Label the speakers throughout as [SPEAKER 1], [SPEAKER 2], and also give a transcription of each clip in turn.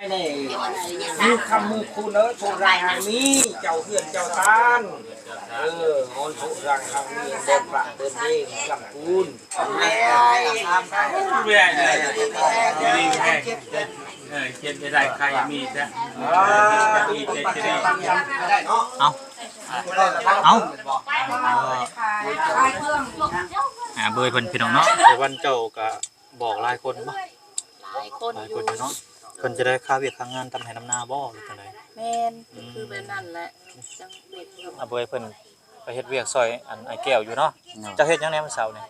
[SPEAKER 1] นี่มีคำมือคุณเนอะโทรายหางนี้เจ้าเฮียนเจ้าตานออนโทรายหางนี้เดินประเดินเองกำคูนแม่ทำได้
[SPEAKER 2] แม่ดีแม่เจ็ดได้ใครมีจ้ะมีเจ็ดจะได้
[SPEAKER 3] เอาเบยเพิ่นพี่น้องเนาะแต่วันเจ้าก็บอกหลายคนบ่
[SPEAKER 4] หลายคน
[SPEAKER 3] อยู่เนาะเพิ่นจะได้ค่าเวียกค่างานทำให้น้ำนาบ่หรือจังได๋
[SPEAKER 4] แม่นคือแบบนั้นแหละจังเด็ก
[SPEAKER 3] เบยเพิ่นไปเฮ็ดเวียกซอยอันไอ้แก้วอยู่เนาะเจ้าเฮ็ดหยังแหน่มื้อเช้านี่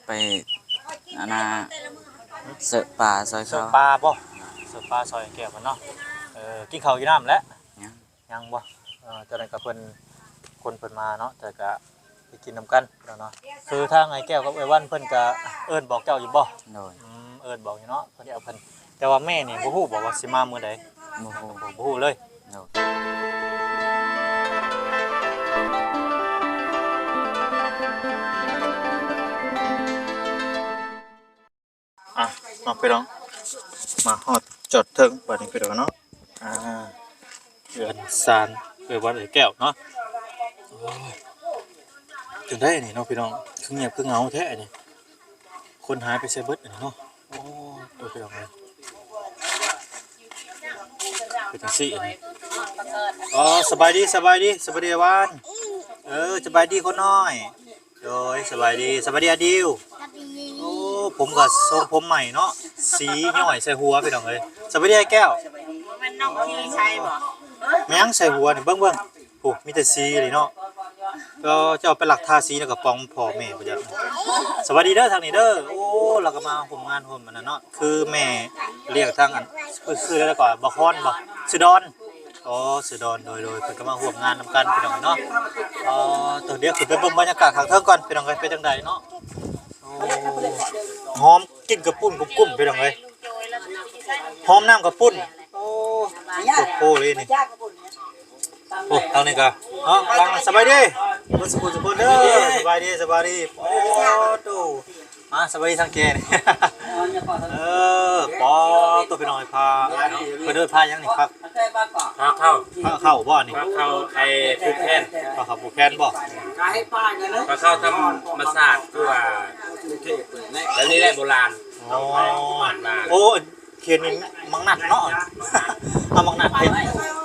[SPEAKER 5] ไปอันน่ะเสิร์ฟปลาซอยเขา
[SPEAKER 3] เสิร์ฟปลาบ่เสิร์ฟปลาซอยไอ้แก้วเพิ่นเนาะกินข้าวกินน้ำแล้วยังบ่จังได๋ก็เพิ่นคนเพิ่นมาเนาะแต่ก็ไปกินนำกันเนาะคือทางไอ้แก้วกับไอ้วันเพิ่นก็เอิ้นบอกเจ้าอยู่บ่
[SPEAKER 5] โดย
[SPEAKER 3] เอิ้นบอกอยู่เนาะเพิ่นเอาเพิ่นแต่ว่าแม่นี่บ่ฮู้บอกว่าสิมามื้อใด
[SPEAKER 5] โอ้โห
[SPEAKER 3] บ่ฮู้เลย
[SPEAKER 5] โดย
[SPEAKER 3] น้องพี่น้องมาฮอดจอดถึงบัดนี้พี่น้องเนาะเดือนซานวันไอ้แก้วเนาะถึงได้นี่เนาะพี่น้องคือเงียบคือเหงาแท้นี่คนหายไปไสเบิดนี่เนาะโอ้ตัวพี่น้องเลยเป็นจังซี่นี่สบายดีวานสบายดีคนน้อยโดยสบายดีอาดิวโอ้ผมก็ทรงผมใหม่เนาะสีย่อยใส่หัวพี่น้องเอ้ยสบายดีไอ้แก้ว
[SPEAKER 4] มันน้องพี่ใช่บ่
[SPEAKER 3] แม่งใส่หัวนี่เบิ่งโอ้มีแต่สีเลยเนาะก็จะเอาไปหลักทาสีแล้วก็ปองพ่อแม่บ่จักสวัสดีเด้อทางนี้เด้อโอ้เราก็มาผมงานผมมันน่ะเนาะคือแม่เรียกทางอันคือแล้วก็บ่คอนบ่สุดอนสุดอนโดยเพิ่นก็มาร่วมงานนำกันพี่น้องเนาะตัวเดียวขึ้นไปเบิ่งบรรยากาศข้างเทิงก่อนพี่น้องเอ้ยเป็นจังไดเนาะหอมกินกระปุ้นกุ้มพี่น้องเอ้ยหอมน้ำกระปุ้นโอ้โหเลยนี่โอ้ทางนี้ก็เนาะลังสบายดีบ่สุขเด้อสบายดีโอ้โตมาสบายดีทางแกนี่ปอตัวพี่น้อยพาเพิ่นเดินพายังนี่ครับเข้าบ่นี่
[SPEAKER 2] เข้าไอ้ผูกแขน
[SPEAKER 3] เข้าผูกแขนบ่
[SPEAKER 2] เข้าทำมาศาสตร์คือว่าแล้วนี่แหละโบราณ
[SPEAKER 3] โอ้เขียนนี่มังนัดเนาะเอามังนัดเป็น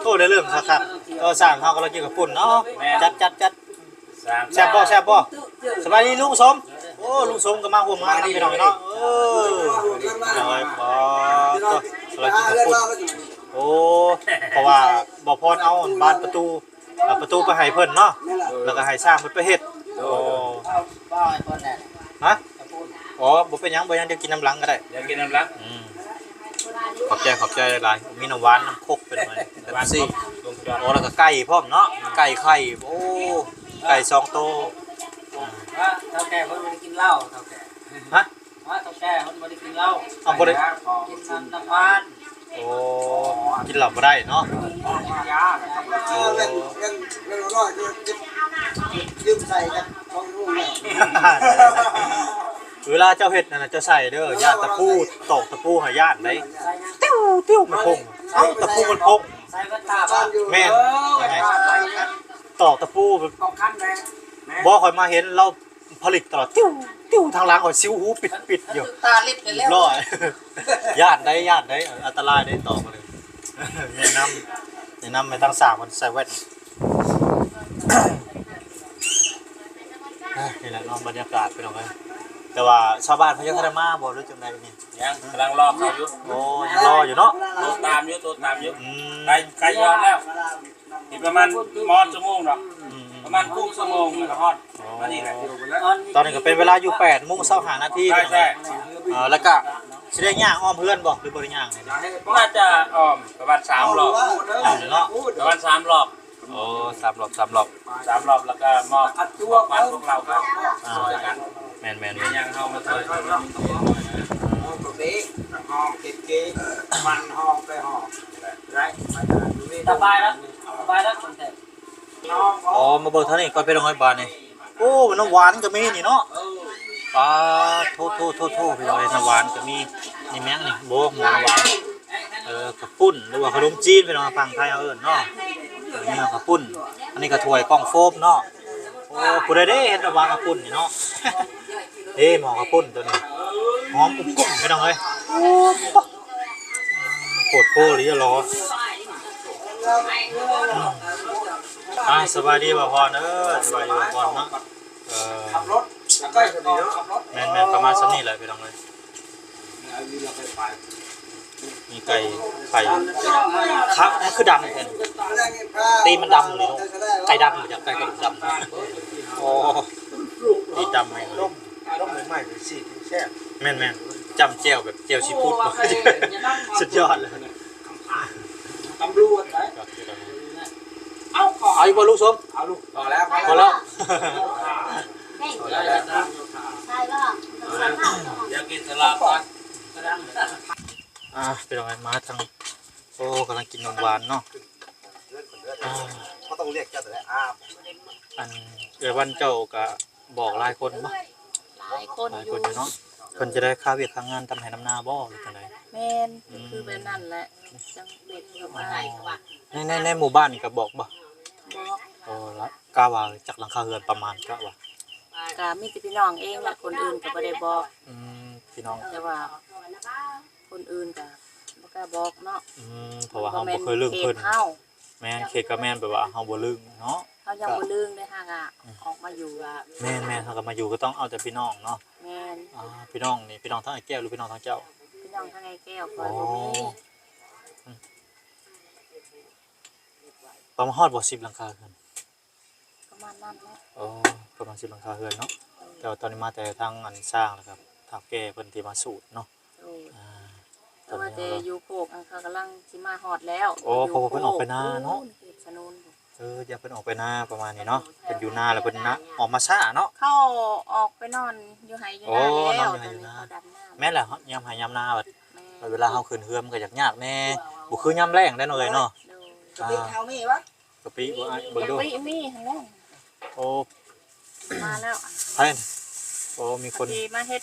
[SPEAKER 3] โอ้ได้เริ่มครับก็สร้างเฮาก็เรากินกับปุ่นเนาะจัดแซ่บบ่สบายดีลุงสมโอ้ลุงสมก็มาร่วมงานพี่น้องเนาะน้อยบ่ตัวเรากินกับปุ่นโอ้เพราะว่าบ่พรเอาบานประตูไปให้เพิ่นเนาะแล้วก็ให้สร้างเพิ่นไปเฮ็ดโอ้ฮะบ่เป็นหยังเดี๋ยวกินน้ำหลังก็ได้ขอบใจหลายมีน้ำหวานน้ำคกเป็นไงแบบซี่โอ้แล้วก็ไก่พร้อมเนาะไก่ไข่โอ้ไก่2โต
[SPEAKER 1] เท่าแก่คนไม่ได้กินเหล้าเท่าแก่
[SPEAKER 3] ฮะ
[SPEAKER 1] เท่าแก่คนไม่ได้กินเหล้า
[SPEAKER 3] บ่ได้
[SPEAKER 1] กินน้ำหวาน
[SPEAKER 3] โอ้กินเหล้าบ่ได้เนาะ
[SPEAKER 1] ยายังน้อยยืมใส่กันของรุ่ง
[SPEAKER 3] เวลาเจ้าเฮ็ดนั่นน่ะเจ้าใส่เด้อย่าตะปูตอกตะปูให้ย่านได้ติ้วมันพงตะปูมันพงแม่นยังไงตอกตะปูบ่ค่อยมาเห็นเราผลิตตลอดติ้วทางหลังข่อยซิวหูปิดอยู่
[SPEAKER 1] ตาลิบกันแล้ว
[SPEAKER 3] ร้อยย่านได้อันตรายได้ตอกมาเลยแนะนำไปทางสามมันใส่แว่นนี่แหละน้องบรรยากาศเป็นยังไงแต่ว่าชาวบ้านเขายังทันมาบ่รู้จังไดนี่
[SPEAKER 2] ยังกำลังรอเขาอยู่
[SPEAKER 3] โอ้ยังรออยู่เนาะ
[SPEAKER 2] ตัวตามอยู่ใกล้ยอดแล้วอีกประมาณชั่วโมงดอกประมาณครึ่งชั่วโมงมันก็ฮอดมานี่แหละ
[SPEAKER 3] ตอนนี้ก็เป็นเวลาอยู่8:25 นาที
[SPEAKER 2] ใช่
[SPEAKER 3] แล้วก็สิได้ย่างอ้อมเพื่อนบ่หรือบ่ได้ย่าง
[SPEAKER 2] น่าจะอ้อมประมาณ3 รอบ
[SPEAKER 3] เนาะ
[SPEAKER 2] ประมาณ3 รอบ
[SPEAKER 3] โอ้3 รอบ
[SPEAKER 2] แล้วก็มอบมันพวกเราครับช่วยกัน
[SPEAKER 3] แม่น
[SPEAKER 2] ยังเฮามาช่วย
[SPEAKER 1] ห้องเก๋ๆมันห้องไปห้องไรสบายแล้วคนแต่
[SPEAKER 3] มาเบิ่งเท่านี้ก่อนไปโรงพยาบาลนี่โอ้น้ำหวานก็มีนี่เนาะปลาโทพี่น้องน้ำหวานก็มีนี่แม่งนี่โบหมูน้ำหวาน กระปุ้นหรือว่าขนมจีนพี่น้องฟังไทยเอาเอิ้นเนาะนี่กระปุ้นอันนี้ก็ถ้วยกล่องโฟมเนาะโอ้ผู้ใดได้เฮ็ดระวางกระปุ้นนี่เนาะหมอกระปุ้นตัวนี้หอมกุ้งพี่น้องเอ้ยโคตรโพหรือจะรอสบายดีบ่พรสบายดีบ่พรเนาะ
[SPEAKER 1] ขับรถใกล้คนนี้เนาะขับรถ
[SPEAKER 3] แม่นๆประมาณสักนี้แหละพี่น้องเอ้ยมีไก่ไข่ครับนั่นคือดำแทนตีมันดำเลยเนาะไก่ดำจากไก่กระดูกดำโอ้ตีดำไหมล่มใหม่ๆสิแซ่บแม่นๆจำเจียวแบบเจียวซีฟู้ดสุดยอดเลย
[SPEAKER 1] ตำรวจไหน
[SPEAKER 3] เอาอีกบ่ลูกสม
[SPEAKER 1] เอาลูกพอแล้ว
[SPEAKER 3] พอแล้ว
[SPEAKER 4] ใช่ป่ะ
[SPEAKER 2] อยากกินสลัดก่อน
[SPEAKER 3] ไปลองมาทางโอ้กำลังกินนมหวานเนาะ
[SPEAKER 1] เขาต้องเรียกเจ้าแต่ละ
[SPEAKER 3] อันวันเจ้าก็บอกหลายคนบ่
[SPEAKER 4] หลายคน
[SPEAKER 3] หลาย
[SPEAKER 4] อ
[SPEAKER 3] ค
[SPEAKER 4] ยู่
[SPEAKER 3] นอยู่เนาะเพิ่นจะได้ค่าเวียกค่างานทำให้น้ำหน้าบ่หรือจังได๋
[SPEAKER 4] แม่นคือแบบนั้นแหละจังเด็กอยู่มาให้ว่า
[SPEAKER 3] ในหมู่บ้านนี่ก็บอกบ่
[SPEAKER 4] บอก
[SPEAKER 3] โอ้ละกะว่าจากหลังคาเรือนประมาณกะว่า
[SPEAKER 4] ก็มีแต่พี่น้องเองแหละคนอื่นก็บ่ได้บอก
[SPEAKER 3] พี่น้อง
[SPEAKER 4] แต่ว่าคนอื่นก็บ่กล้าบอกเนาะ
[SPEAKER 3] เพราะว่าเฮาบ่เคยลืมเพิ่น
[SPEAKER 4] เฮา
[SPEAKER 3] แม่นเขตก็แม่นแบบว่าเฮาบ่ลืมเนาะ
[SPEAKER 4] เฮายังบ่ลืมเลยฮะก็ออกมาอยู่ว่า
[SPEAKER 3] แม่นเฮาก็มาอยู่ก็ต้องเอาแต่พี่น้องเนาะ
[SPEAKER 4] แม่น
[SPEAKER 3] พี่น้องนี่พี่น้องทั้งไอ้แก้วหรือพี่น้องทั้งเจ้า
[SPEAKER 4] พี่น้องทั้งไอ้แก้วคอยบ่มี
[SPEAKER 3] ประมาณฮอดบ่10หลังคาเรือน
[SPEAKER 4] ประมาณนั้นแหละ
[SPEAKER 3] ประมาณ10หลังคาเรือนเนาะแต่ว่าตอนนี้มาแต่ทางอันสร้างแล้วครับทางแก้เพิ่นที่มาสูตรเนาะ
[SPEAKER 4] โอ้แต่ว่าแต่อยู่โคกอันเขากำลังสิมาฮอดแล้ว
[SPEAKER 3] เพราะว่าเพิ่นออกไปนาเนาะ
[SPEAKER 4] เขตสนุน
[SPEAKER 3] อย่าเพิ่นออกไปนาประมาณนี้เนาะเพิ่นอยู่นาแล้วเพิ่นนะออกมาช้าเนาะ
[SPEAKER 4] เข้าออกไปนอนอยู่ไห้อยู่นาแล้วตอนนี้เขาดำน้ำ
[SPEAKER 3] แม่นแหละยามหายามนาบัด
[SPEAKER 4] แม่
[SPEAKER 3] เวลาเฮาขึ้นเฮือมันก็ยากแน่บ่คือยามแรงได้เนาะเอ้ยเนาะ
[SPEAKER 4] ดู
[SPEAKER 1] เป็นเขามีวะ
[SPEAKER 3] กะปิบ่เบิ่งดู
[SPEAKER 4] ยังไม่มีทั้งนั้น
[SPEAKER 3] โอ้
[SPEAKER 4] มาแล้ว
[SPEAKER 3] ไผโอ้มีคน
[SPEAKER 4] ที่มาเฮ็ด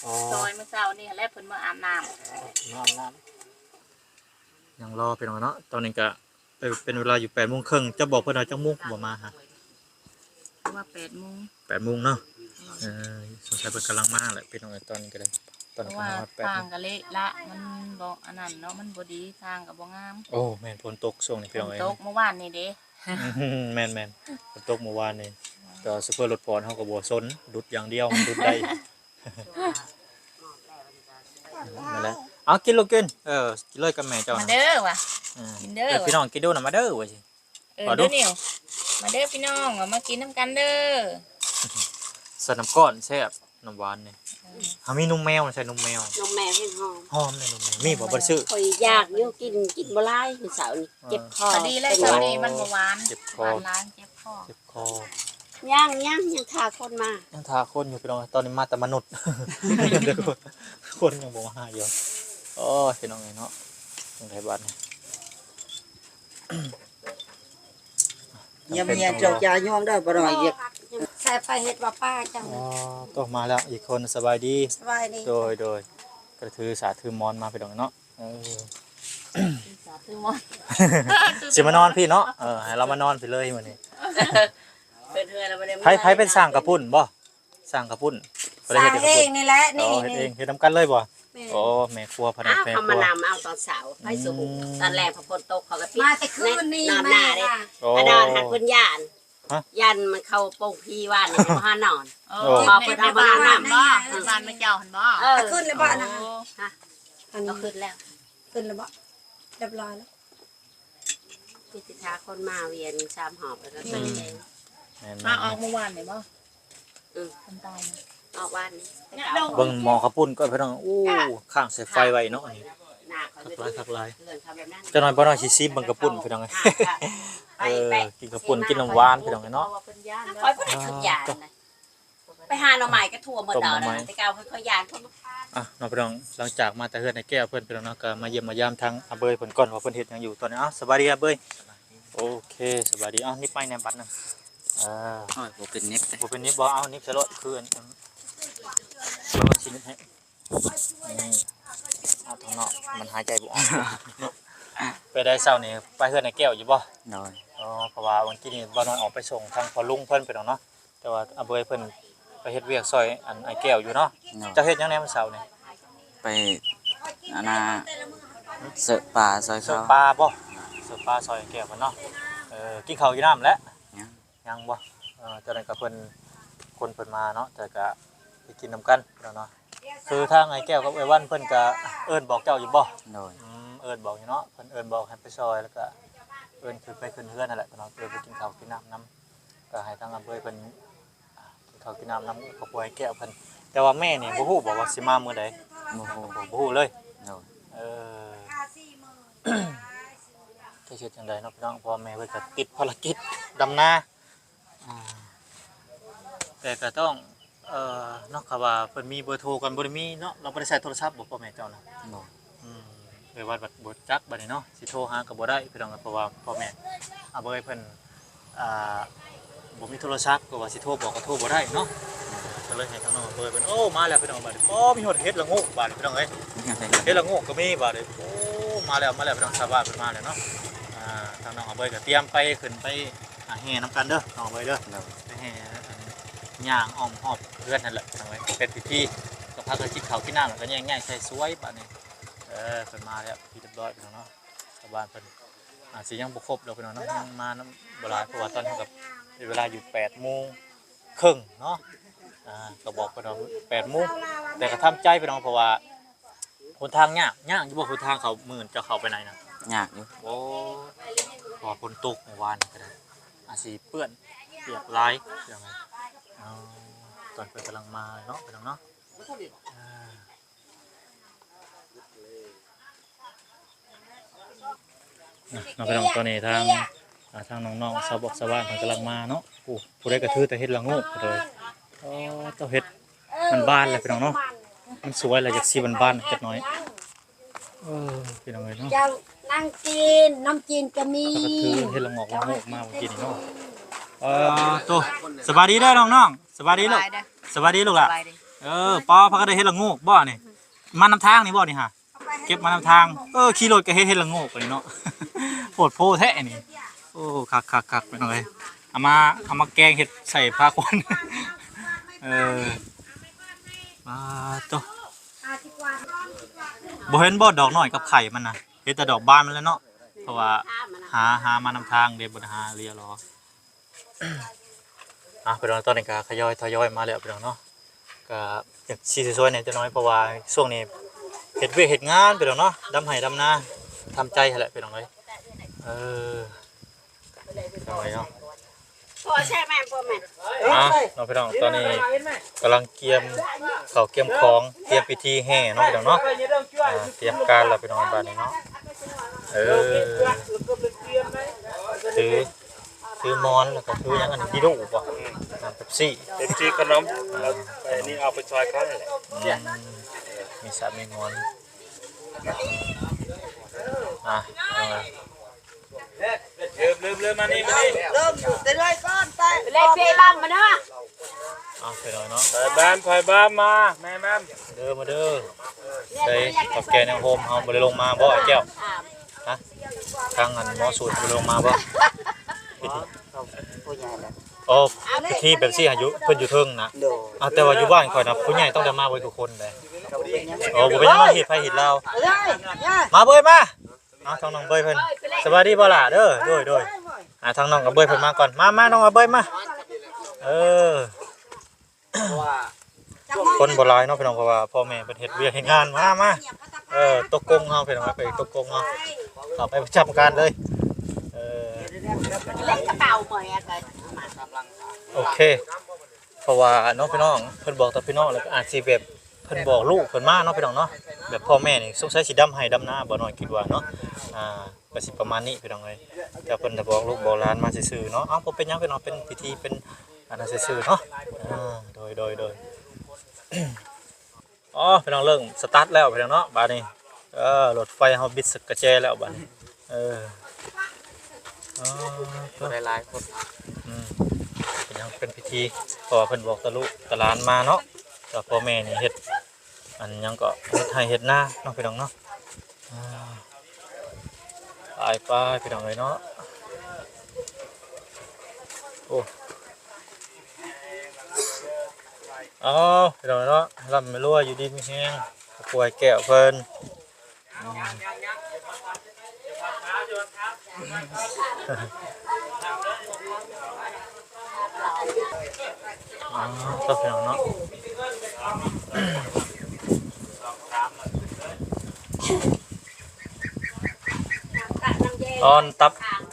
[SPEAKER 3] อ๋อ
[SPEAKER 4] ซอยเมื่อเช้านี่แล้วเพิ่นมาอาบน้
[SPEAKER 3] น้ำยังรอไปหน่อยเนาะตอนนี้ก็เป็นเวลาอยู่8:30นจะบอกเพิ่นว่าจังมุกบ่มาฮะ
[SPEAKER 4] ำว่า8 โมง
[SPEAKER 3] 8:00นเนาะสงสัยเพิ่นกำลังมาแหละพี่น้องตอนนี้ก็ได้ตอน
[SPEAKER 4] เพ
[SPEAKER 3] นี้
[SPEAKER 4] ราะ
[SPEAKER 3] ก็
[SPEAKER 4] ว่า
[SPEAKER 3] มา
[SPEAKER 4] ทาง
[SPEAKER 3] 8:00น
[SPEAKER 4] ก็เละละมันบ่อันนั้นเนาะมันบ่ดีทางก็บ่งาม
[SPEAKER 3] โอ้แม่นฝนตกช่วงนี้พี่น้อง
[SPEAKER 4] ฝ
[SPEAKER 3] เอ้
[SPEAKER 4] น
[SPEAKER 3] ย
[SPEAKER 4] ตกเมื่อวานนี่เด้
[SPEAKER 3] แม่นฝนตกเมื่อวานนี่แต่ซุปเปอร์รถพรเฮาก็บ่สนดุดอย่างเดียวมันดุดได้นั่นแหละเอากินลูกกินกินเลยกับแม่เจ้า
[SPEAKER 4] มา
[SPEAKER 3] นะ
[SPEAKER 4] เด้อว่ะ กินเด้อ
[SPEAKER 3] พี่น้องกินดูน่ะมาเด้อว่าสิ ขอดู
[SPEAKER 4] เด้อนิวมาเด้อพี่น้องเอามากินน้ำกันเด้อ
[SPEAKER 3] ใส่น้ำก้อนแซ่บน้ำหวานนี่มีนมแมวใส่นมแมวน
[SPEAKER 6] มแม่เพิ่นหอม
[SPEAKER 3] หอมเลยนมแมวมีบ่บ่ซื้อ
[SPEAKER 6] ข่อยอยากอยู่กินบ่หลายมื้อเช้านี่เจ็บคอ
[SPEAKER 4] พอดีเลยตอนนี้มันบ่หวาน
[SPEAKER 3] เจ็บค
[SPEAKER 4] ห
[SPEAKER 3] อ
[SPEAKER 4] วานร้านเจ็บคอ
[SPEAKER 3] เจ็บคอ
[SPEAKER 6] ยังทาคนมา
[SPEAKER 3] ยังทาคนอยู่พี่น้องตอนนี้มาแต่มนุษย์ เดี๋ยวคนยังบ่มาหาอยู่โอ้ยพี่น้องเนาะตรงไทบ้านนี่
[SPEAKER 7] ยำเมียเจ้าจ่าย่องได้บ่น้อยอีก
[SPEAKER 6] ใส่ไปเฮ็ดว่าป้าจัง
[SPEAKER 3] อ๋อต้องมาแล้วอีกคนสบายดี
[SPEAKER 6] สบายดี
[SPEAKER 3] โดยก็ถือสาถือมอนมาพี่น้องเนาะ
[SPEAKER 4] คือหมด
[SPEAKER 3] สิมานอนพี่เนาะให้เรามานอนพี่เลยมื้อนี้
[SPEAKER 6] เพิ่นเฮือแล้วบ่ได้
[SPEAKER 3] ไผเป็นสร้างกระปุ่นบ่สร้างกระปุ่นบ่ได้
[SPEAKER 6] สร้า
[SPEAKER 3] เฮ็ด
[SPEAKER 6] ง
[SPEAKER 3] เองกระปุ่น
[SPEAKER 6] เองนี่แหละ
[SPEAKER 3] อ๋
[SPEAKER 6] นี่
[SPEAKER 3] อเฮ็ดเองเฮ็ดนำกันเลยบ่
[SPEAKER 6] แม่
[SPEAKER 3] โอ้แม่ครัวพนัก
[SPEAKER 6] อ้าว
[SPEAKER 3] แม่
[SPEAKER 6] เขา
[SPEAKER 3] ครั
[SPEAKER 6] มาว นำเอาตอนเช้าไปสู่ตอนแรกพอฝนตกเขาก็ปิด
[SPEAKER 7] มาแต่คืนนี้
[SPEAKER 6] นอนห
[SPEAKER 7] แม่
[SPEAKER 6] น้าเด้
[SPEAKER 7] ค่ะ
[SPEAKER 3] โอ้
[SPEAKER 6] อดอนหัดเพิ่นย่านย่านมันเข้าโป่งพี่ว่านนี่บ่หานอน
[SPEAKER 4] โอ้
[SPEAKER 6] พอเพิ่นเอามาน้ำ
[SPEAKER 4] บ่บ้านมาเจ้าหั่นบ่
[SPEAKER 6] เออ
[SPEAKER 7] ขึ้นเลยบ่นะ
[SPEAKER 6] อันนี้ขึ้นแล้ว
[SPEAKER 7] ขึ้นเลยบ่เรียบร้อยแล้ว
[SPEAKER 6] พิธีทาคนมาเวียน3หอบแล้วก็ใส่แดง
[SPEAKER 3] แม่น
[SPEAKER 4] มาออกเมื่อวานนี่บ่
[SPEAKER 6] อือ
[SPEAKER 4] คนตายนะ
[SPEAKER 6] ออกบ้านนี้
[SPEAKER 3] เบิ่งหมอกระปุ่นก็พี่น้องอู้ข้างใส่ไฟไว้เนาะอันนี้
[SPEAKER 6] หน้าเขา
[SPEAKER 3] คักหลาย
[SPEAKER 6] เรื่องทำแบบนั้น
[SPEAKER 3] จะน้อยบ่น้อยสิซิมเบิ่งกระปุ่นพี่น้องกินกระปุ่นกินน้ำหวานพี่น้องเนาะ
[SPEAKER 6] คอยพอได้ทุกอย่างนะไปหาหน่อไม้ก็ทั่วหมดดอกนะแต่เก่าค่อยๆยานเขา
[SPEAKER 3] น้องพี่น้องหลังจากมาแต่เฮือนในแก้วเพิ่นพี่น้องเนาะก็มาเยี่ยมมายามทางอาเบยเพิ่นก่อนว่าเพิ่นเฮ็ดหยังอยู่ตอนนี้สบายดีอาเบยโอเคสบายดีนี่ไปในบัตรนึง
[SPEAKER 5] โอ้ยบ่เป็นเน็บเลย
[SPEAKER 3] บ่เป็นนิบบ่เอานิบซะโลดคืออันบ่ว่าสินิบให้ เอาทางนอกมันหายใจบ่ออกไปได้เช้านี่ไปเฮือนไอ้แก้วอยู่บ่
[SPEAKER 5] โดย
[SPEAKER 3] อ๋อเพราะว่าวันกี้นี่บ่น้อยออกไปส่งทางพ่อลุงเพิ่นไปดอกเนาะแต่ว่าอาเบยเพิ่นไปเฮ็ดเวียกซอยอันไอ้แก้วอยู่เนาะ
[SPEAKER 5] โดย
[SPEAKER 3] เจะเฮ็ดหยังแหน่มื้อเช้านี่
[SPEAKER 5] ไปอันน่ะเสิร์ฟปลาซอย
[SPEAKER 3] เสิร์
[SPEAKER 5] เขา
[SPEAKER 3] ฟปลาบ่เสิร์ฟปลาซอยไอ้แก้วเพิ่นเนาะกินข้าวกินน้ำแล้ว
[SPEAKER 5] ยัง
[SPEAKER 3] ยังบ่เจ้านั้นก็เพิ่นคนเพิ่นมาเนาะแต่ก็ไปกินนํกันเนาะคือทางไอ้แก้วกับไอ้วันเพิ่นก็เอิ้นบอกเจ้าอยู่บ่
[SPEAKER 5] โดย
[SPEAKER 3] เอิ้นบอกอยู่เนาะเพิ่นเอิ้นบอกให้ไปซอยแล้วก็เอิ้นคือไปขึ้นเฮือนนั่นแหละเนาะเอิ้นไปกินข้าวกินน้ำนํก็ให้ทางอำเภอเพิ่นกินข้าวกินน้ำนํครอบครัวไอ้แก้วเพิ่นแต่ว่าแม่นี่บ่ฮู้บอกว่าสิมามื้อใด
[SPEAKER 5] โมโห
[SPEAKER 3] บ่ฮู้เลย
[SPEAKER 5] โดย
[SPEAKER 3] เออ จะเฮ็ดจังไดเนาะพี่น้องพ่อแม่เพิ่นก็ติดภารกิจดำนาแต่ก็ต้องเนาะครับว่าเพิ่นมีเบอร์โทรกันบ่ได้มีเนาะเราบ่ได้ใช้โทรศัพท์บ่พ่อแม่เจ้านะ
[SPEAKER 5] โดย
[SPEAKER 3] ไปวัดบัดบ่จักบัดนี้เนาะสิโทรหาก็บ่ได้พี่น้องเพราะว่าพ่อแม่อาเบยเพิ่นอ่าบ่มีโทรศัพท์ก็ว่าสิโทรบอกก็โทรบ่ได้เนาะก็เลยให้ทางน้องอาเบยเพิ่นโอ้มาแล้วพี่น้องบัดนี้โอ้มีฮอดเฮ็ดละโงกบัดนี้พี่น้องเอ้ยเฮ็ดละโงกก็มีบัดนี้โอ้มาแล้วพี่น้องชาวบ้านเพิ่นมาแล้วเนาะทางน้องอาเบยก็เตรียมไปขึ้นไปแห่นํกันเด้อน้องอาเบยเด้อ
[SPEAKER 5] โดย
[SPEAKER 3] ไปแห่ย่างอ้อมรอบเรือนนั่นแหละพี่น้องเอ้ยเป็นพิธีก็พากันกินข้าวกินน้ำแล้วก็แย่งๆใส่สวยบัดนี้เพิ่นมาแล้วพี่เรียบร้อยพี่น้องเนาะชาวบ้านเพิ่นสิยังบ่ครบดอกพี่น้องเนาะยังมาน้ำบ่หลายเพราะว่าตอนนี้กับเวลาอยู่8:30นเนาะก็บอกพี่น้อง8:00นแต่ก็ทำใจพี่น้องเพราะว่าหนทางยากอยู่บ่หนทางเขาหมื่นจะเข้าไปไหนนะ
[SPEAKER 5] ยากอยู่
[SPEAKER 3] โอ้พอฝนตกเมื่อวานก็ได้สิเปื้อนเปียกหลายจังไงตอนเพิ่นกำลังมาเนาะพี่น้องเนาะน้องพี่น้องตอนนี้ทางน้องๆชาวบอกชาวบ้านเพิ่นกำลังมาเนาะผู้ใดก็ถือแต่เฮ็ดละโงกเลยเจ้าเฮ็ดมันบ้านเลยพี่น้องเนาะมันสวยเลยจากสีบ้านๆจักหน่อยพี่น้องเอ้ยเนาะ
[SPEAKER 6] เจ้านั่งจีนน้ำจีนก็มี
[SPEAKER 3] แล้วก็ถือเฮ็ดละโงกมาเมื่อกี้นี่เนาะตัวสบายดีเด้อน้องๆสบายดีลูกสบายดีลูกล่ะปอพักก็ได้เฮ็ดละโงกบ่นี่มานำทางนี่บ่นี่ฮะเก็บมานำทางขี่รถก็เฮ็ดละโงกไปเนาะโพดโพแท้นี่โอ้คักๆไปหน่อยเอามาแกงเฮ็ดใส่ผ้าควันมาตัวบ่เห็นบ่ดอกน้อยกับไข่มันน่ะเฮ็ดแต่ดอกบานมันแล้วเนาะเพราะว่าหามานำทางเด้บ่ได้หาเรียรอไปลองตอนนี้ก็ทยอยมาแล้วไปลองเนาะก็อยากสิสวยๆเนี่ยจะน้อยเพราะว่าช่วงนี้เฮ็ดเวยกเฮ็ดงานไปลองเนาะดำไห้ดำนาทำใจหั่นแหละไปลองเอ้ยเอาไว้เนาะ
[SPEAKER 6] พ่อใช่แม่พ่อแม่
[SPEAKER 3] น้องพี่น้องตอนนี้กำลังเกียมข้าวเกียมของเตรียมพิธีแห่เนาะพี่น้องเนาะเตรียมการแล้วพี่น้องบ้านนี้เนาะถือมอนแล้วก็ถือยังอันนี้ดูบ่เป๊ปซี่ขนมอันนี้เอาไปซอยเขานั่นแหละมีสามีมอนลืมมานี่
[SPEAKER 7] เริ่มอยู่แต่ด้วยก้อนแต่
[SPEAKER 6] เล่นเพลบ้างมาเนาะ
[SPEAKER 3] ไปหน่อยเนาะ
[SPEAKER 2] ถอยบ้านมาแม่มา
[SPEAKER 3] เด้อใส่กับแกในโฮมเฮาบ่ได้ลงมาบ่ไอ้แก้วฮะทางอันหมอสูตรบ่ได้ลงมาบ่พิธีแบบซี่อายุเพิ่นอยู่เทิงนะแต่ว่าอยู่บ้านข่อยนะผู้ใหญ่ต้องได้มาไว้ทุกคนเลยบ่เป็นหยังมาเฮ็ดไผเฮ็ดลาวมาเบยมาทางน้องเบยเพิ่นสวัสดีบ่ล่ะเด้อโดยทางน้องกับเบยเพิ่นมาก่อนมาน้องเบยมาคนบ่หลายเนาะพี่น้องเพราะว่าพ่อแม่เพิ่นเฮ็ดเวียกเฮ็ดงานมาตกกงเฮาพี่น้องไปตกกงเฮาเข้าไปประจำการเลย
[SPEAKER 6] เล่นกระเป๋าเหมยกัน
[SPEAKER 3] โอเคเพราะว่าน้องพี่น้องเพิ่นบอกต่อพี่น้องแล้วก็อาจสิแบบเพิ่นบอกลูกเพิ่นมาเนาะพี่น้องเนาะแบบพ่อแม่นี่สงสัยสิดำให้ดำนาบ่น้อยคิดว่าเนาะก็สิประมาณนี้พี่น้องเอ้ยแต่เพิ่นจะบอกลูกบอกหลานมาซื่อๆเนาะบ่เป็นหยังพี่น้องเป็นพิธีเป็นอันนั้นซื่อๆเนาะโดยพี่น้องเริ่มสตาร์ทแล้วพี่น้องเนาะบัดนี้รถไฟเฮาบิดสกระแจแล้วบัดนี้ตัวหลายๆคนเป็นยังเป็นพิธีเพราะว่าเพิ่นบอกตะลุตะหลานมาเนาะแต่พ่อแม่นี่เฮ็ด อันยังก็เฮ็ดให้เฮ็ดหน้าเนาะพี่น้องเนาะไปพี่น้องเลยเนาะโอ้เอาพี่น้องเนาะลำไม่รั่วอยู่ดีมีแห้งป่วยแก้วเพิ่นก็พี่น้องเนาะตอน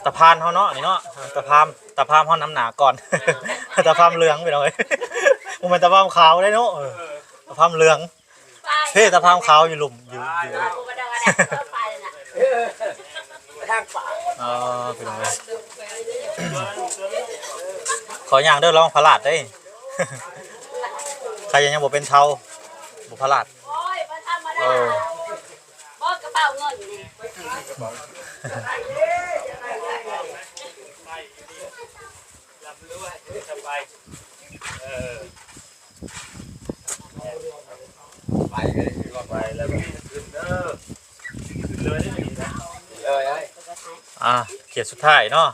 [SPEAKER 3] ตะพานเขาเนาะนี่เนาะตะพามเขาน้ำหนาก่อน ตะพามเหลืองไปหน่อยมันเป็นตะพามขาวได้เนาะตะพามเหลืองเฮ้ตะพามขาวอยู่หลุมอยู่ไปหน่อยขออย่างเด้อลองพลาดได้ใครยังบอกเป็นเทาบุพลาด
[SPEAKER 6] กระเป๋าเงินนี่
[SPEAKER 2] ไปเลยว่าไปแล้วขึ้นเด้อขึ้นเลยได้ไหม
[SPEAKER 3] เกียรติสุดท้ายเนาะ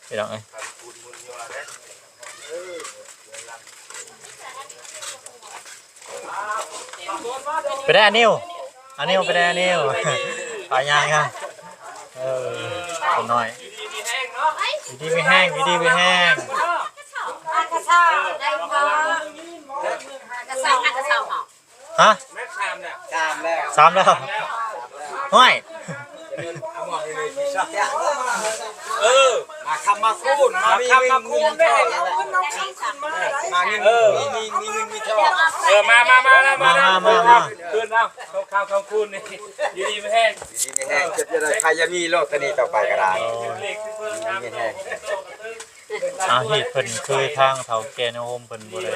[SPEAKER 3] พี่น้องเอ้ยไปได้อันนิวไปได้อันนิวไปยังครับคนน้อยวิธีไม่แห้ง
[SPEAKER 6] กระเช้าได้พอกระเช้าหอม
[SPEAKER 3] ฮะ
[SPEAKER 2] แม่ชามเนี่ย
[SPEAKER 3] สามแล้วห้อย
[SPEAKER 1] มาคำมาคูณมามีมาคูณได้มาเงินมีเงินมีทอง
[SPEAKER 2] มาคืนเอาข้าวคูณนี่อยู่ดีไม่แห้ง
[SPEAKER 1] จะใครจะมีโลกนี้ต่อไปก็ได้
[SPEAKER 3] ที่เพิ่นเคยทางเฒ่าแก่ในโฮมเพิ่นบ่ได้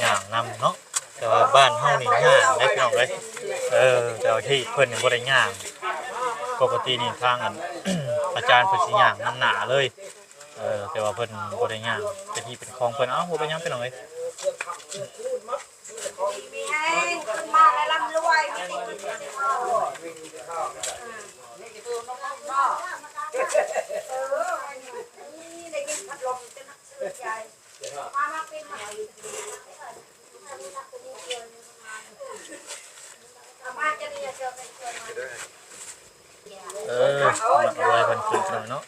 [SPEAKER 3] ย่างนำเนาะแต่ว่าบ้านเฮานี่ย่างได้พี่น้องเอ้ยแต่ว่าที่เพิ่นบ่ได้ย่างปกตินี่ทางอัน อาจารย์เพิ่นสิย่างนำหน้าเลยแต่ว่าเพิ่นบ่ได้ย่างเป็นที่เป็นของเพิ่นบ่เป็นหยังพี่น้องเอ้ย
[SPEAKER 6] มาแล้วร่ำรวยได้ยินพัดลมจะนักเสื้อใหญ่มาเป็นใหม่มาจะได้เจอกัน
[SPEAKER 3] รวยเพิ่นขึ้นหน่อยเนาะ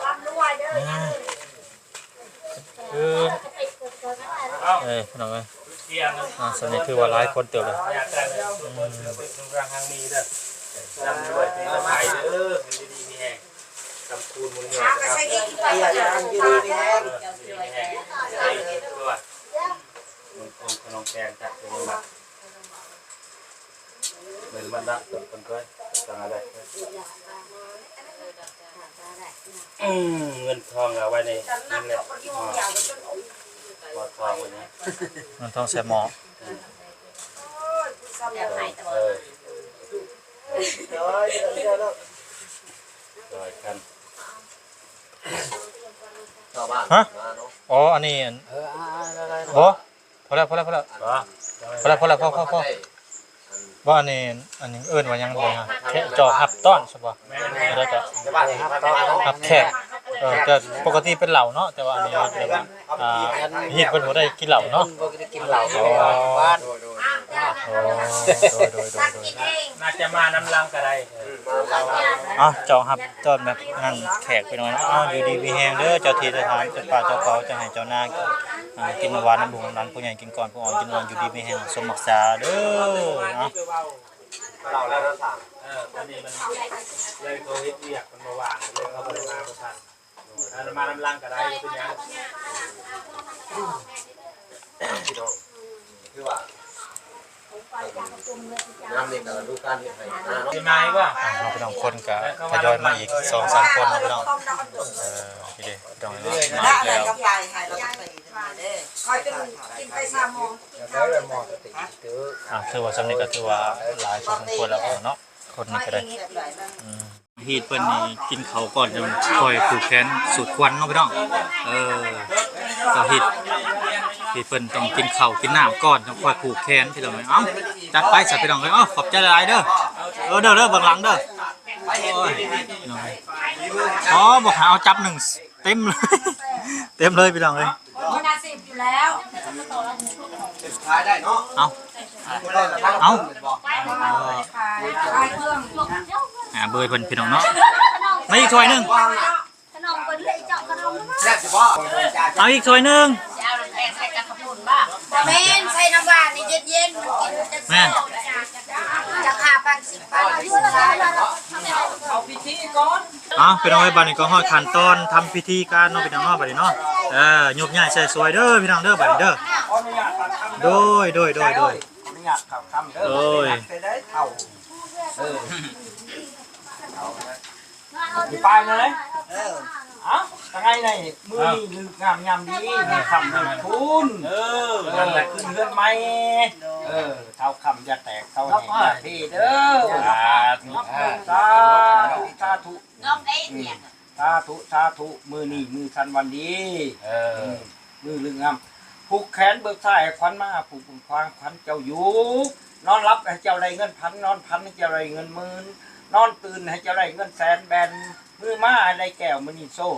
[SPEAKER 6] ร่ำรวยเด้
[SPEAKER 3] อพี่น้องเอ้ยสมัยคือว่าหลายคนเติบเลย
[SPEAKER 2] รังทางมีเด้อจำด้วยเป็นไผ่เด้อมันดีมีแห้งจำคูณมันเยอะ
[SPEAKER 6] ก็ใช้ที่ไปอย่างยืนแห้ง
[SPEAKER 2] ด้วยมันคงขนมแกงจัดเป็นแบบเหมือนมันละคนก็สั่งอะไรเงินทองเอาไว้ในนั่นแหละทองวันนี้
[SPEAKER 3] เงินทองใส่หมอฮะอันนี้พอแล้วว่าอันนี้เอิ้นว่ายังไงฮะแค่จอหับต้อนใช่ป่ะแล้วก็หับแขกแต่ปกติเป็นเหล่าเนาะแต่ว่าอันนี้เรียกว่าฮีดเพิ่นบ่ได้กินเหล่าเนาะ
[SPEAKER 1] กินเหล้าบ้าน
[SPEAKER 2] น่าจะมาน้ำลังก็ได้
[SPEAKER 3] จอหับต้อนแบบนั่นแขกไปหน่อยอยู่ดีมีแฮงเด้อเจ้าที่เจ้าทางเจ้าป่าเจ้าเขาจะให้เจ้านากินหวานน้ำบุงน้ำผู้ใหญ่กินก่อนผู้อ่อนกินนอนอยู่ดีมีแฮงสมรักษาเด้อ
[SPEAKER 1] เราแล้วนะสั่ง
[SPEAKER 2] ตอนนี้มันเลยโควิดเรียกมันมาวางเลยเขาบ่ได้มาบ่ทันมาน้ำลังก็ได้เป็นยัง
[SPEAKER 1] คือว่าน้ำเด็กกับลูกการเห็นไหม
[SPEAKER 2] เป็นไงวะ
[SPEAKER 3] พี่น้องคนก็ทยอยมาอีก 2-3 คนนะพี่น้องพี่เด้พี่น้องมาแล้ว
[SPEAKER 7] กับยายให้เราไปเด้อคอยเป็นกินไป3 โมงกินข้าวเลย
[SPEAKER 3] คือว่าสำนึกก็คือว่าหลายคนควรแล้วเนาะคนนี้ก็ได้ฮีดเพิ่นนี่กินเขาก่อนจะคอยผูกแขนสุดควันเนาะพี่น้องก็ฮีด พี่เพิ่นต้องกินข้าวกินน้ำก่อนต้องค่อยผูกแขนพี่น้องเอ้ยเอ้าจัดไปสักพี่น้องเอ้ยเอ้าขอบใจหลายเด้อเด้อเบิ่งหลังเด้อโอ้ยพี่น้องเอ้ยอ๋อบอกหาเอาจับหนึ่งเต็มเลยเต็มเลยพี่น้องเอ้ย
[SPEAKER 7] มันน่าสิบอยู่แล้ว
[SPEAKER 1] ขายได้เนาะ
[SPEAKER 3] เอา
[SPEAKER 7] ขายเครื่อง
[SPEAKER 3] เบยเพิ่นพี่น้องเนาะมาอีกถ้วยหนึง
[SPEAKER 6] ขนมคนเลยเจาะขนม
[SPEAKER 1] แซ่บสิบ่
[SPEAKER 3] เอาอีกถ้วยหนึง
[SPEAKER 6] จะเอาแป้งใส่กระทะปุ่นบ้า
[SPEAKER 7] แม่นใส่น้ำหวานนี่เย็นๆมันกินจะ
[SPEAKER 3] แม่
[SPEAKER 7] จะขาพันสิบพันอยู่แล้ว
[SPEAKER 1] เอาพิธีก่อน
[SPEAKER 3] เอาพี่น้องเอ้ยบัดนี้ก็ฮอดขั้นตอนทำพิธีการเนาะพี่น้องเนาะบัดนี้เนาะยกย้ายใส่สวยเด้อพี่น้องเด้อบัดนี้เด้อ
[SPEAKER 1] ขออนุญาตทำ
[SPEAKER 3] โดย
[SPEAKER 1] ขออนุญาตทำเด้อไปได้เท่าไปเลยยังไงนี่มือนี่ลืมงามดีมีคำมีคุณนั่นแหละขึ้นเรือนไม้เท่าคำจะแตกเท่าแห่งอย่าพี่เด้อสาธุ
[SPEAKER 6] น้องได้เนี่ย
[SPEAKER 1] สาธุมือนี่มือทันวันดีมือลืมงามผูกแขนเบิกสายขวัญมาผูกควางขวัญเจ้าอยู่นอนรับให้เจ้าไรเงินพันนอนพันให้เจ้าไรเงินหมื่นนอนตื่นให้เจ้าไรเงินแสนแบนมือมาอะไรแก้วมันนี่โซ่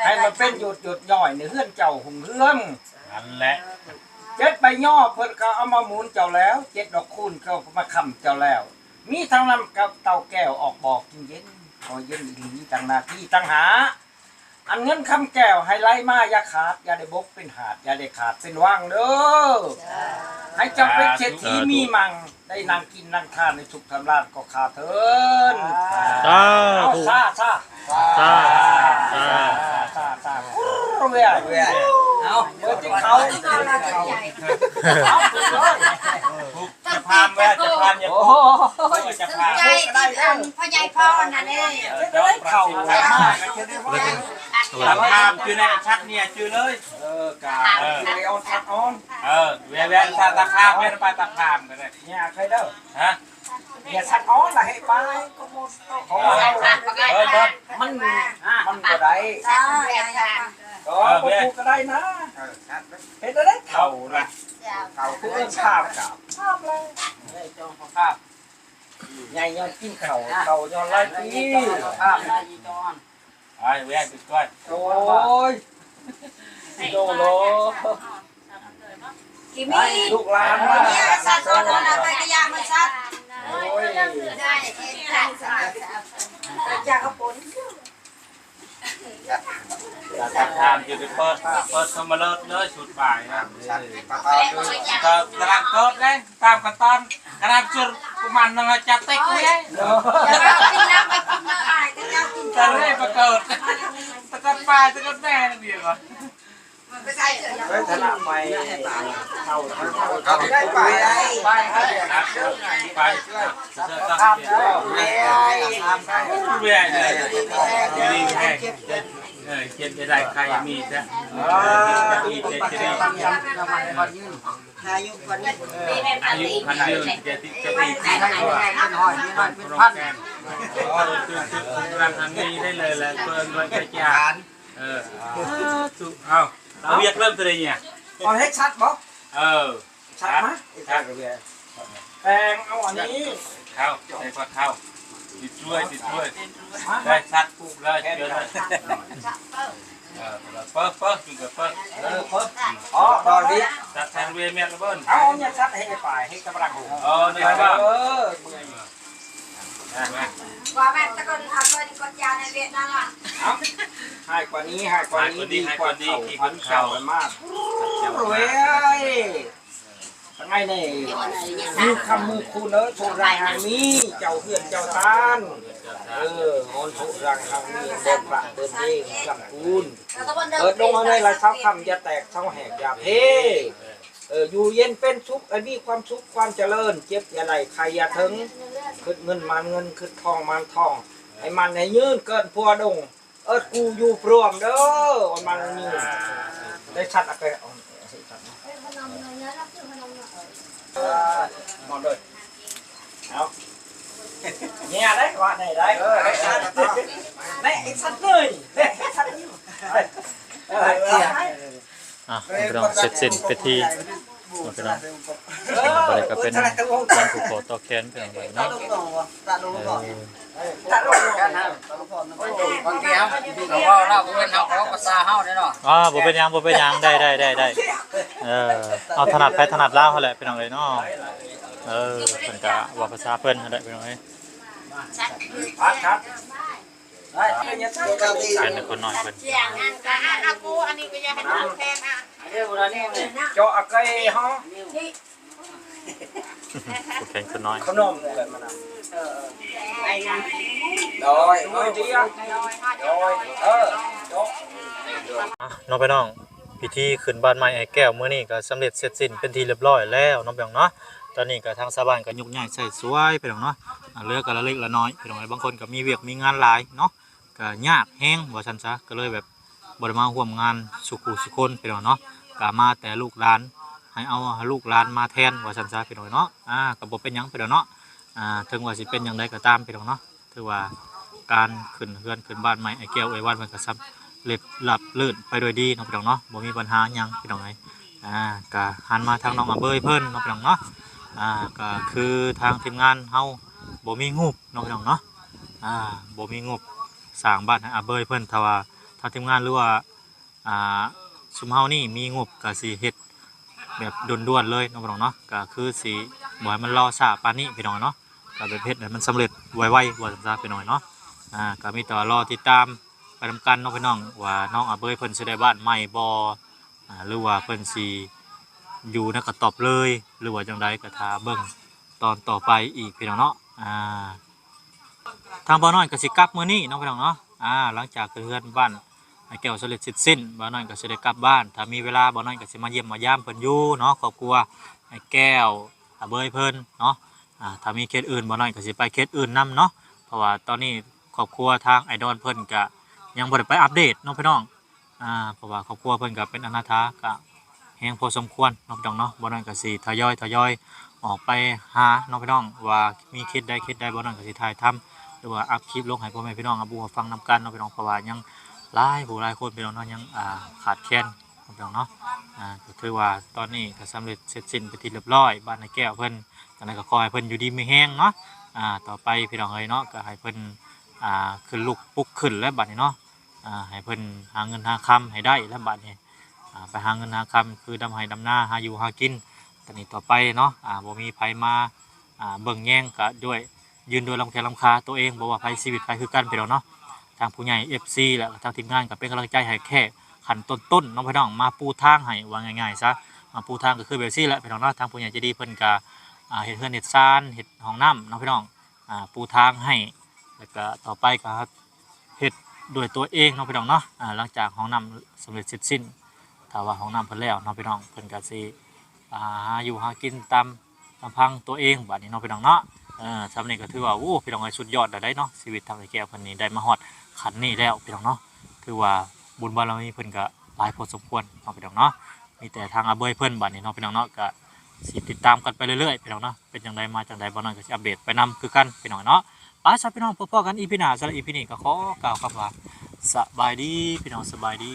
[SPEAKER 1] ให้มันเป็นหยดย่อยในเฮือนเจ้าหงเฮือง
[SPEAKER 2] นั่นแหละ
[SPEAKER 1] เจ็ดใบย่อเพิ่นก็เอามาหมุนเจ้าแล้วเจ็ดดอกคูณก็มาค้ำเจ้าแล้วมีทางนำกับเตาแก้วออกบอกกินเย็นพอเย็นอีหลีต่างหน้าที่ต่างหาอันเงินคำแก้วให้ไล่มาอย่าขาดอย่าได้บกเป็นหาดอย่าได้ขาดเป็นว่างเด้อให้เจ้าเป็นเศรษฐีมีมังได้นางกินนางทานในสุขทำราชก็ขาดเถิน เอาซาเวียเอาเมื่อที่เขาเอา
[SPEAKER 2] จะพามแม่จะพามอย่า
[SPEAKER 1] โอ้
[SPEAKER 2] พูดจะพาม
[SPEAKER 7] ใจติดพ่อใหญ่พ่อนั่นเอง
[SPEAKER 1] จะได้เข่า
[SPEAKER 2] ตะพามชื่อในชักเนี่ยชื่อเลย
[SPEAKER 1] กาเลยเอาทัดออน
[SPEAKER 2] เวียนตาตะพามเวียนไปตะพามกันเลย
[SPEAKER 1] เนี่ยใครเด้อ
[SPEAKER 2] ฮะ
[SPEAKER 1] เนี่ยทัดออนละให้ไปเพราะว่ามันบ่ได้
[SPEAKER 7] จ้า
[SPEAKER 1] ก็พูดก็ได้นะเห็นได้เข่าละเข่าคือข้าวกับข้าวเลยได้จองข้าวใหญ่ย้อนกินเข่าย้อนไล่ปีข้าวได้ยีจอน
[SPEAKER 2] ไอ้เวียนติดก้อย
[SPEAKER 1] โอ้ยโดโล
[SPEAKER 7] กิมี่
[SPEAKER 1] ลูกหลานมา
[SPEAKER 7] เนี่ยสัตว์ตัวนั้นไปกระยามันสัตว์
[SPEAKER 1] โอ้ย
[SPEAKER 7] ได้จากกระปุน
[SPEAKER 2] ตะพามจะไปเปิดสมรสเลยสุดบ่ายนะก็กำลังเกิดเลยตามขั้นตอนกำลังจุดประมาณนึงจะเต็กเลย
[SPEAKER 7] อย่าไปกินน้ำไปกินน้ำอะไรก็จะกิน
[SPEAKER 2] จะเลยมาเกิดตะกันปลาตะกันแม่นั่นเองก่อน
[SPEAKER 7] มันไปใส่เถอะ
[SPEAKER 1] ไปถนัดไปเข่าได้ไปไป
[SPEAKER 2] ไป
[SPEAKER 1] ข้ามได้ข้ามได้
[SPEAKER 2] เวียนเลยดีแห้งเขียนจะได้ใครมีซะมีเจ็ดจะได้อายุพันเดือนจะติดจะตีที่เป็นพันคือรังทางนี้ได้เลยแหละเพิ่มด้วยกระจายถูกเอาเรียกเริ่มตัวเนี่ย
[SPEAKER 1] ตอนให้ชัดบ่ชัดไหม
[SPEAKER 2] ชัด
[SPEAKER 1] แตงเอาอันนี้
[SPEAKER 2] เข้าใส่ฝักเข้าติดช่วยได้ชัดปุ๊บเลยเยอะเลยเปิดจุดเปิด
[SPEAKER 1] อ๋อตอนนี้
[SPEAKER 2] ชัดแทนเวเมียระเบิด
[SPEAKER 1] เอาเนี่ยชัดให้ไปให้กำลังหู
[SPEAKER 2] นี่ครับ
[SPEAKER 7] ว่าแม่ตะกอนเอาตัวนี้กดยาในเวียดนามอ่ะ
[SPEAKER 1] เอาให้กว่านี้ดีกว่าพันเข่ามันมากรวยทั้งไงนี่มือคำมือคุณโชว์รายหางนี้เจ้าเพื่อนเจ้าตานออนโชว์รายหางนี้เดินประเดินเองกำคูณเปิดลงมาในลายเท้าคำจะแตกเท้าแหกอย่าเพ่อยู่เย็นเป็นสุขมีความสุขความเจริญเจ็บอย่าไหลใครอย่าถึงขึ้นเงินมันเงินขึ้นทองมันทองให้มันให้ยืนเกินพัวดงกูอยู่พร้อมเด้อมันยืนได้ชัดอะไรมองเลยเอาเนี่ยได้ว่าไหนได้ชัดได้ชัดเลยชัด
[SPEAKER 3] พี่น้องเสร็จสิ้นไปที่พี่น้องบ่ได้ก็เป็นการผูกคอต่อแขนพี่น้องเนาะ
[SPEAKER 5] บางทีเราว่าเราเป็นเฮาของภาษาเฮาเนาะ
[SPEAKER 3] บ่เป็นหยังได้เอาถนัดไปถนัดลาวหั่นแหละพี่น้องเอ้ยเนาะเพิ่นก็ว่าภาษาเพิ่นนั่นแหละพี่น้องเอ้ย
[SPEAKER 1] ครับ
[SPEAKER 3] เป็นคนน้อยเพิ่น
[SPEAKER 7] อากูอันนี้ก็ยังให้น้องแทนอ่ะ
[SPEAKER 1] เจาะไก่ฮะ
[SPEAKER 3] ผู้แข่งคนน้อย
[SPEAKER 1] ขนมเกิดมานำโดยมือเดียวโดยเจาะ
[SPEAKER 3] น้องพี่น้องพิธีขึ้นบ้านใหม่ไอ้แก้วมื้อนี้ก็สำเร็จเสร็จสิ้นเป็นที่เรียบร้อยแล้วน้องพี่น้องเนาะตอนนี้ก็ทางชาวบ้านก็ยกย้ายใส่สวยพี่น้องเนาะเหลือก็ละเล็กละน้อยพี่น้องบางคนก็มีเวียกมีงานหลายเนาะก็ยากแฮงว่าซั่นซะก็เลยแบบบ่ได้มาร่วมงานสุขุสุคนพี่น้องเนาะก็มาแต่ลูกหลานให้เอาลูกหลานมาแทนว่าซั่นซะพี่น้องเนาะก็บ่เป็นหยังพี่น้องเนาะถึงว่าสิเป็นหยังไดก็ตามพี่น้องเนาะถือว่าการขึ้นเฮือนขึ้นบ้านใหม่ไอ้แก้วไอ้วันมันก็ซ้ำเล็บหลับลื่นไปโดยดีน้องพี่น้องเนาะบ่มีปัญหาหยังพี่น้องเอ้ยก็หันมาทางน้องอาเบยเพิ่นน้องพี่น้องเนาะก็คือทางทีมงานเฮาบ่มีงบน้องพี่น้องเนาะบ่มีงบสร้างบ้านให้อาเบยเพิ่นถ้าว่าทางทีมงานหรือว่าซุมเฮานี่มีงบก็สิเฮ็ดแบบด่วนๆเลยน้องพี่น้องเนาะก็คือสิบ่ให้มันรอช้าปานนี้พี่น้องเนาะก็แบบเฮ็ดให้มันสำเร็จไวๆว่าซั่นซะพี่น้องเนาะก็มีแต่รอติดตามไปทำกันน้องพี่น้องว่าน้องอาเบยเพิ่นสิได้บ้านใหม่บ่หรือว่าเพิ่นสิอยู่ในกระต๊อบเลยหรือว่าจังไดก็ท่าเบิ่งตอนต่อไปอีกพี่น้องเนาะทางบ่น้อยก็สิกลับมื้อนี้น้องพี่น้องเนาะหลังจากเฮือนบ้านไอ้แก้วเสร็จสิ้นบ่น้อยก็สิได้กลับบ้านถ้ามีเวลาบ่น้อยก็สิมาเยี่ยมมายามเพิ่นอยู่เนาะครอบครัวไอ้แก้วอาเบยเพิ่นเนาะถ้ามีเคสอื่นบ่น้อยก็สิไปเคสอื่นนํเนาะเพราะว่าตอนนี้ครอบครัวทางไอดอลเพิ่นก็ยังบ่ได้ไปอัปเดตน้องพี่น้องเพราะว่าครอบครัวเพิ่นก็เป็นอนาถาก็แฮงพอสมควรน้องพี่น้องเนาะบ่น้อยก็สิทยอยออกไปหาน้องพี่น้องว่ามีเคสใดบ่น้อยก็สิถ่ายทำหรือว่าอัพคลิปลงให้พ่อแม่พี่น้องรับรู้ฟังนำกันน้องพี่น้องเพราะว่ายังหลายคนพี่น้องเนาะยังขาดแคลนน้องพี่น้องเนาะก็ถือว่าตอนนี้ก็สำเร็จเสร็จสิ้นไปที่เรียบร้อยบ้านไอ้แก้วเพิ่นจังได๋ก็ขอให้เพิ่นอยู่ดีมีแฮงเนาะต่อไปพี่น้องเอ้ยเนาะก็ให้เพิ่นขึ้นลูกปุ๊กขึ้นแล้วบัดนี้เนาะให้เพิ่นหาเงินหาคำให้ได้แล้วบัดนี้ไปหาเงินหาคำคือดำไห้ดำนาหาอยู่หากินตอนนี้ต่อไปเนาะบ่มีไผมาเบิ่งแย่งก็ด้วยยืนโดยลำแข้งลำคาตัวเองบ่ว่าไผชีวิตไผคือกันพี่น้องเนาะทางผู้ใหญ่ FC และทางทีมงานก็เป็นกำลังใจให้แค่ขั้นต้นๆน้องพี่น้องมาปูทางให้ว่าง่ายๆซะมาปูทางก็คือแบบซี่แหละพี่น้องเนาะทางผู้ใหญ่ใจดีเพิ่นก็เฮ็ดเฮือนเฮ็ดซานเฮ็ดห้องน้ำน้องพี่น้องปูทางให้แล้วก็ต่อไปก็เฮ็ดด้วยตัวเองน้องพี่น้องเนาะหลังจากห้องน้ำสำเร็จเสร็จสิ้นถ้าว่าห้องน้ำเพิ่นแล้วน้องพี่น้องเพิ่นก็สิอยู่หากินตามลำพังตัวเองบัดนี้น้องพี่น้องเนาะสำนี้ก็ถือว่าโอ้พี่น้องสุดยอดได้เนาะชีวิตทางไอ้แก้วเพิ่นนี่ได้มาฮอดขันนี้แล้วพี่น้องเนาะถือว่าบุญบารมีเพิ่นก็หลายพอสมควรน้องพี่น้องเนาะมีแต่ทางอาเบยเพิ่นบัดนี้น้องพี่น้องเนาะก็สิติดตามกันไปเรื่อยๆพี่น้องเนาะเป็นจังไดมาจังไดบ่น้อยก็สิอัปเดตไปนำคือกันพี่น้องเนาะไปซะพี่น้องพบกันอีพีหน้าสำหรับอีพีนี้ก็ขอกล่าวคำว่าสบายดีพี่น้องสบายดี